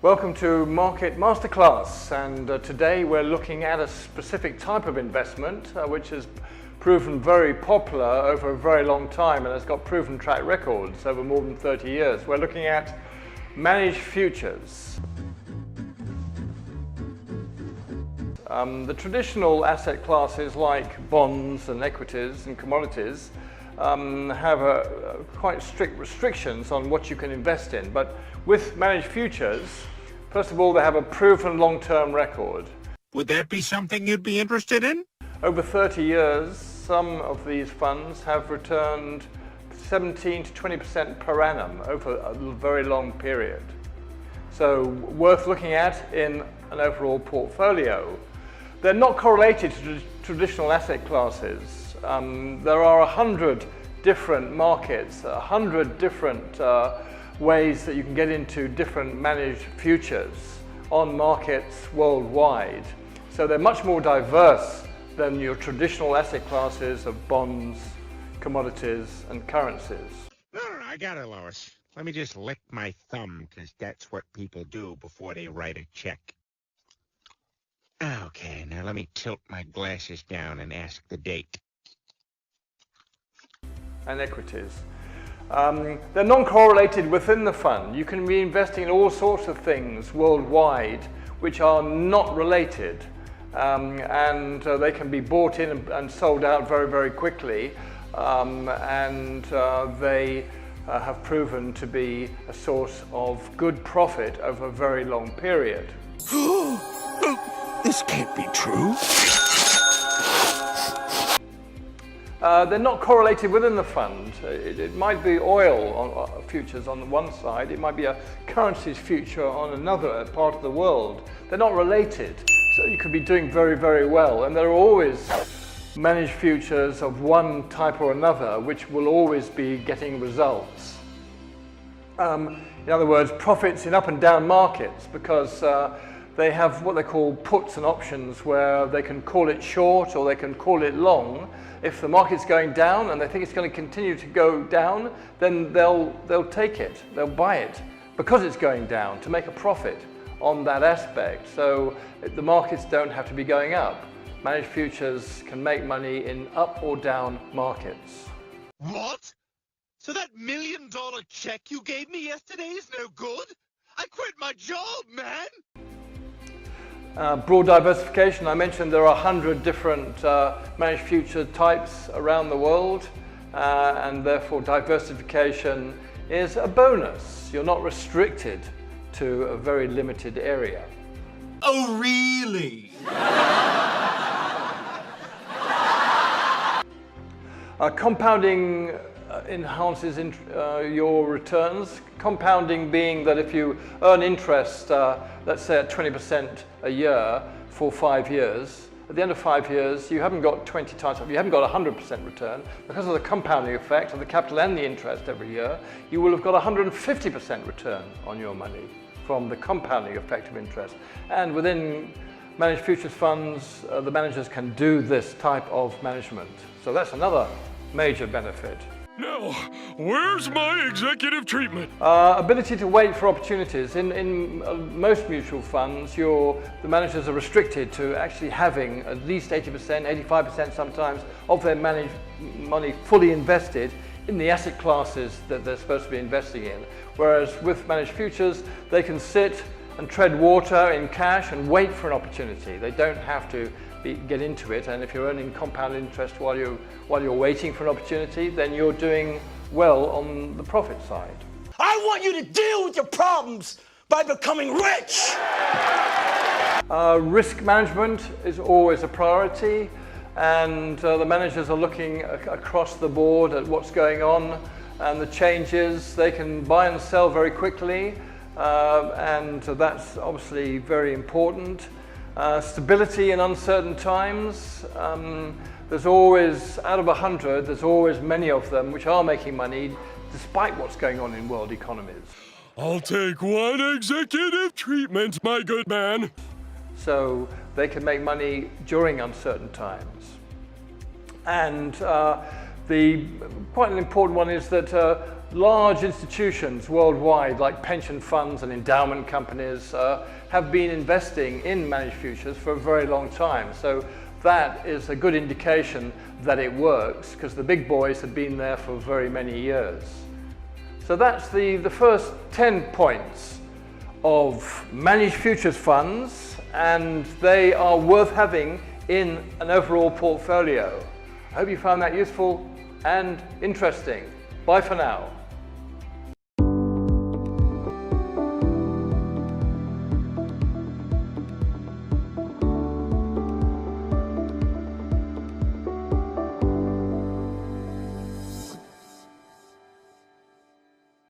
Welcome to Market Masterclass, and today we're looking at a specific type of investment which has proven very popular over a very long time and has got proven track records over more than 30 years. We're looking at managed futures. The traditional asset classes like bonds and equities and commodities have quite strict restrictions on what you can invest in, but with managed futures, first of all, they have a proven long-term record. Would that be something you'd be interested in? Over 30 years, some of these funds have returned 17 to 20% per annum over a very long period. So worth looking at in an overall portfolio. They're not correlated to traditional asset classes. There are 100 different markets, 100 different ways that you can get into different managed futures on markets worldwide. So they're much more diverse than your traditional asset classes of bonds, commodities, and currencies. No, I got it, Lois. Let me just lick my thumb, because that's what people do before they write a check. Okay, now let me tilt my glasses down and ask the date. And equities. They're non-correlated within the fund. You can be investing in all sorts of things worldwide which are not related, and they can be bought in and sold out very, very quickly, and they have proven to be a source of good profit over a very long period. This can't be true. They're not correlated within the fund. It might be oil futures on the one side, it might be a currencies future on another part of the world. They're not related, so you could be doing very, very well. And there are always managed futures of one type or another which will always be getting results. In other words, profits in up and down markets, because they have what they call puts and options, where they can call it short or they can call it long. If the market's going down and they think it's going to continue to go down, then they'll take it, they'll buy it because it's going down to make a profit on that aspect. So the markets don't have to be going up. Managed futures can make money in up or down markets. What? So that $1 million check you gave me yesterday is no good? I quit my job, man! Broad diversification, I mentioned there are 100 different managed future types around the world, and therefore diversification is a bonus. You're not restricted to a very limited area. Oh, really? Compounding enhances your returns. Compounding being that if you earn interest, let's say at 20% a year for 5 years, at the end of 5 years you haven't got 20 times, you haven't got 100% return. Because of the compounding effect of the capital and the interest every year, you will have got 150% return on your money from the compounding effect of interest. And within managed futures funds, the managers can do this type of management. So that's another major benefit. Now, where's my executive treatment? Ability to wait for opportunities. In most mutual funds, the managers are restricted to actually having at least 80%, 85% sometimes of their managed money fully invested in the asset classes that they're supposed to be investing in. Whereas with managed futures, they can sit and tread water in cash and wait for an opportunity. They don't have to get into it, and if you're earning compound interest while you're waiting for an opportunity, then you're doing well on the profit side. I want you to deal with your problems by becoming rich! Risk management is always a priority, and the managers are looking across the board at what's going on and the changes. They can buy and sell very quickly, and that's obviously very important. Stability in uncertain times. There's always, out of 100, there's always many of them which are making money despite what's going on in world economies. I'll take one executive treatment, my good man. So they can make money during uncertain times. And quite an important one is that large institutions worldwide, like pension funds and endowment companies, have been investing in managed futures for a very long time. So that is a good indication that it works, because the big boys have been there for very many years. So that's the first 10 points of managed futures funds, and they are worth having in an overall portfolio. I hope you found that useful and interesting. Bye for now.